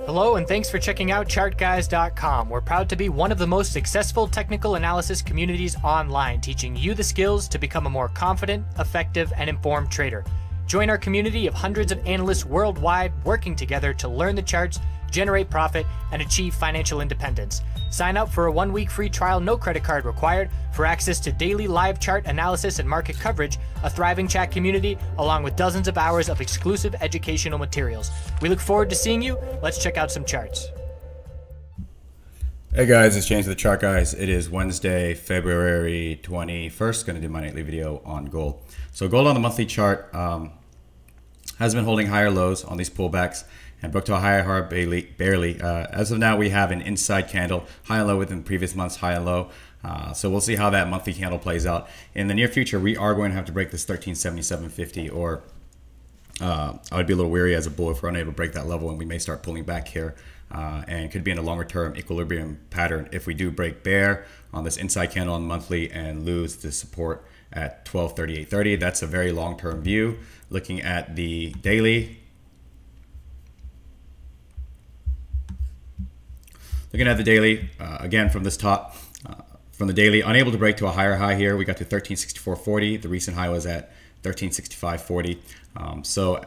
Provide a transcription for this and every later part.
Hello and thanks for checking out ChartGuys.com. We're proud to be one of the most successful technical analysis communities online, teaching you the skills to become a more confident, effective, and informed trader. Join our community of hundreds of analysts worldwide working together to learn the charts, generate profit, and achieve financial independence. Sign up for a 1-week free trial, no credit card required, for access to daily live chart analysis and market coverage, a thriving chat community, along with dozens of hours of exclusive educational materials. We look forward to seeing you. Let's check out some charts. Hey guys, it's James with the Chart Guys. It is Wednesday, February 21st. Going to do my nightly video on gold. So gold on the monthly chart has been holding higher lows on these pullbacks and broke to a higher high barely. As of now, we have an inside candle, high and low within the previous month's high and low. So we'll see how that monthly candle plays out. In the near future, we are going to have to break this 1377.50, or I would be a little weary as a bull if we're unable to break that level, and we may start pulling back here. And could be in a longer term equilibrium pattern if we do break bear on this inside candle on monthly and lose the support at 1238.30. That's a very long term view. Looking at the daily, again from this top, from the daily, unable to break to a higher high here. We got to 1364.40. The recent high was at 1365.40. So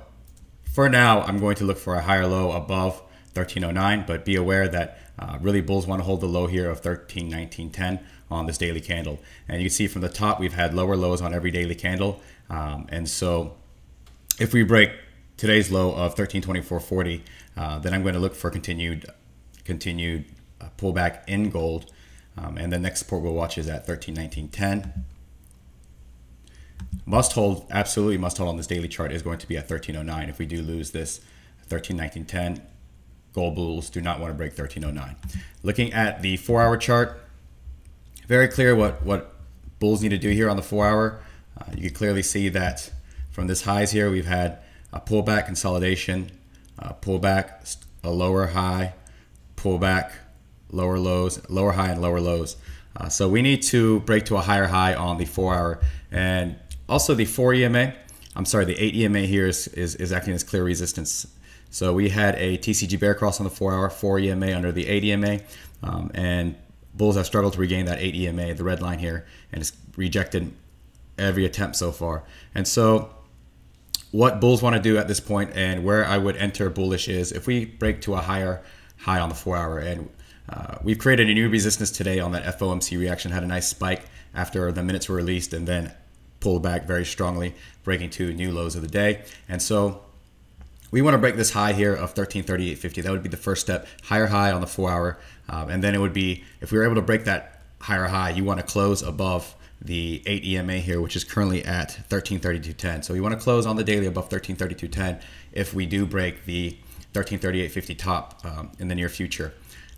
for now, I'm going to look for a higher low above 1309, but be aware that really bulls want to hold the low here of 1319.10 on this daily candle. And you can see from the top, we've had lower lows on every daily candle. And so if we break today's low of 1324.40, then I'm going to look for continued pullback in gold. And the next support we'll watch is at 1319.10. Must hold, absolutely must hold on this daily chart is going to be at 1309. If we do lose this 1319.10, gold bulls do not want to break 1309. Looking at the 4-hour chart, very clear what bulls need to do here on the 4-hour. You can clearly see that from this highs here, we've had a pullback, consolidation, pullback, a lower high, pullback, lower lows, lower high and lower lows. So we need to break to a higher high on the 4-hour, and also the 8 EMA here is acting as clear resistance. So we had a TCG bear cross on the 4-hour, 4 EMA under the 8 EMA, and bulls have struggled to regain that 8 EMA, the red line here, and it's rejected every attempt so far. And so what bulls want to do at this point, and where I would enter bullish, is if we break to a higher high on the 4-hour, and we've created a new resistance today on that FOMC reaction, had a nice spike after the minutes were released and then pulled back very strongly, breaking to new lows of the day. And so we want to break this high here of 1338.50. That would be the first step, higher high on the 4-hour. And then it would be, if we were able to break that higher high, you want to close above the 8 EMA here, which is currently at 1332.10. So we want to close on the daily above 1332.10 if we do break the 1338.50 top in the near future.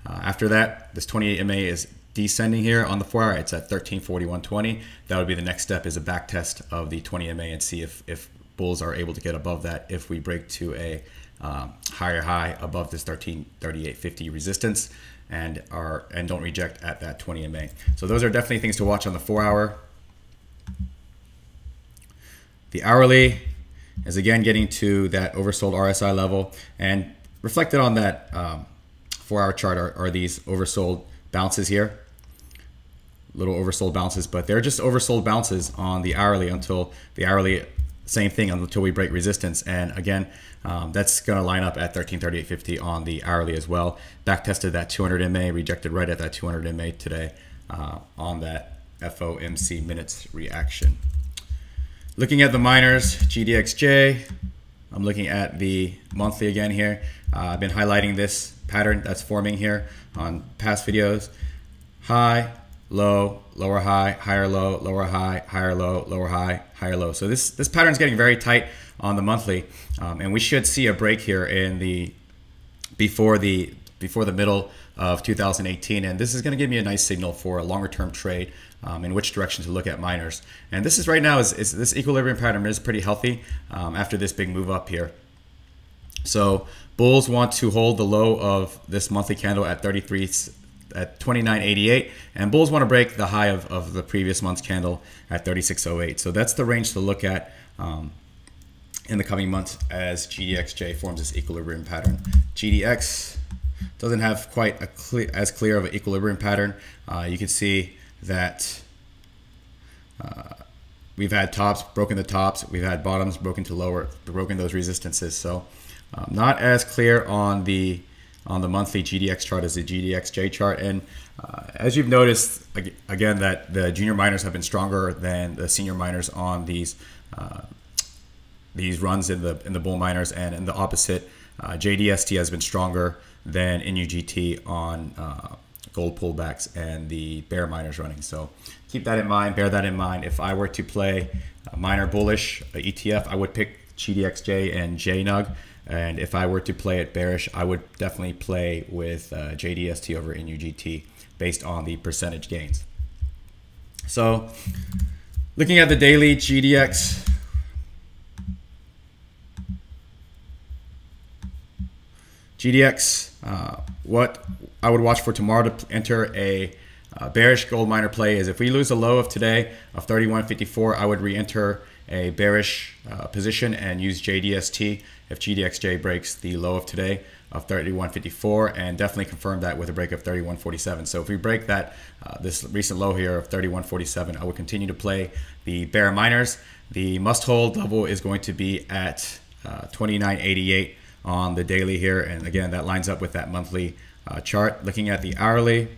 After that, this 28 EMA is descending here on the 4-hour. It's at 1341.20. That would be the next step, is a back test of the 20 EMA and see if bulls are able to get above that if we break to a higher high above this 1338.50 resistance and don't reject at that 20 EMA. So those are definitely things to watch on the 4-hour. The hourly is again getting to that oversold RSI level, and reflected on that 4-hour chart are these oversold bounces here. Little oversold bounces, but they're just oversold bounces on the hourly until the hourly, same thing, until we break resistance. And again, that's going to line up at 1338.50 on the hourly as well. Back tested that 200 MA, rejected right at that 200 MA today on that FOMC minutes reaction. Looking at the miners, GDXJ, I'm looking at the monthly again here. I've been highlighting this pattern that's forming here on past videos. High, low, lower high, higher low, lower high, higher low, lower high, higher low. So this pattern is getting very tight on the monthly, and we should see a break here in the before the middle of 2018, and this is going to give me a nice signal for a longer term trade in which direction to look at miners. And this is right now is this equilibrium pattern is pretty healthy after this big move up here. So bulls want to hold the low of this monthly candle at 29.88, and bulls want to break the high of the previous month's candle at 36.08. So that's the range to look at in the coming months as GDXJ forms this equilibrium pattern. GDX, doesn't have quite as clear of an equilibrium pattern. You can see that we've had tops, broken the tops. We've had bottoms, broken those resistances. So not as clear on the monthly GDX chart as the GDXJ chart. And as you've noticed, again, that the junior miners have been stronger than the senior miners on these runs in the bull miners, and in the opposite, JDST has been stronger than NUGT on gold pullbacks and the bear miners running. So keep that in mind, bear that in mind. If I were to play a miner bullish ETF, I would pick GDXJ and JNUG. And if I were to play it bearish, I would definitely play with JDST over NUGT based on the percentage gains. So looking at the daily GDX, what I would watch for tomorrow to enter a bearish gold miner play is if we lose the low of today of 31.54, I would re-enter a bearish position and use JDST if GDXJ breaks the low of today of 31.54, and definitely confirm that with a break of 31.47. So if we break that this recent low here of 31.47, I would continue to play the bear miners. The must hold level is going to be at 29.88 on the daily here, and again that lines up with that monthly chart. Looking at the hourly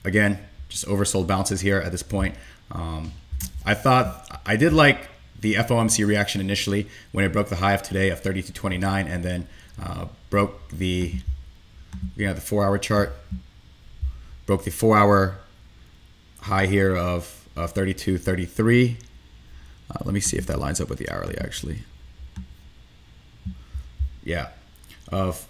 again, just oversold bounces here at this point. I did like the FOMC reaction initially when it broke the high of today of 32.29, and then broke the 4-hour chart, broke the 4-hour high here of 32.33. Let me see if that lines up with the hourly actually. Yeah, of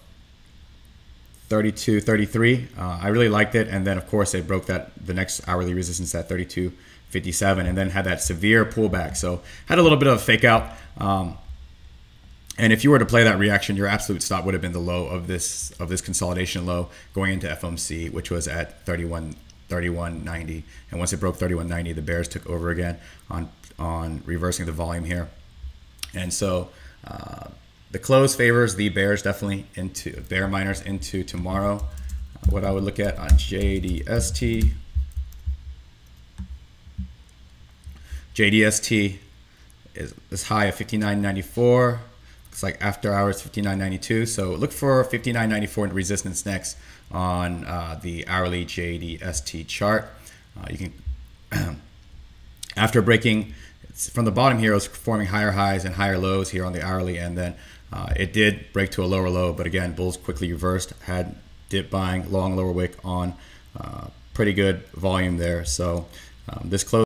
32.33. I really liked it, and then of course it broke the next hourly resistance at 32.57, and then had that severe pullback. So had a little bit of a fake out. And if you were to play that reaction, your absolute stop would have been the low of this consolidation low going into FOMC, which was at 31.90. And once it broke 31.90, the bears took over again on reversing the volume here. And so the close favors the bears definitely into bear miners into tomorrow. What I would look at on JDST. JDST is this high of 59.94. Looks like after hours 59.92. So look for 59.94 resistance next on the hourly JDST chart. You can after breaking from the bottom here, it was forming higher highs and higher lows here on the hourly, and then it did break to a lower low, but again, bulls quickly reversed, had dip buying, long lower wick on pretty good volume there. So this close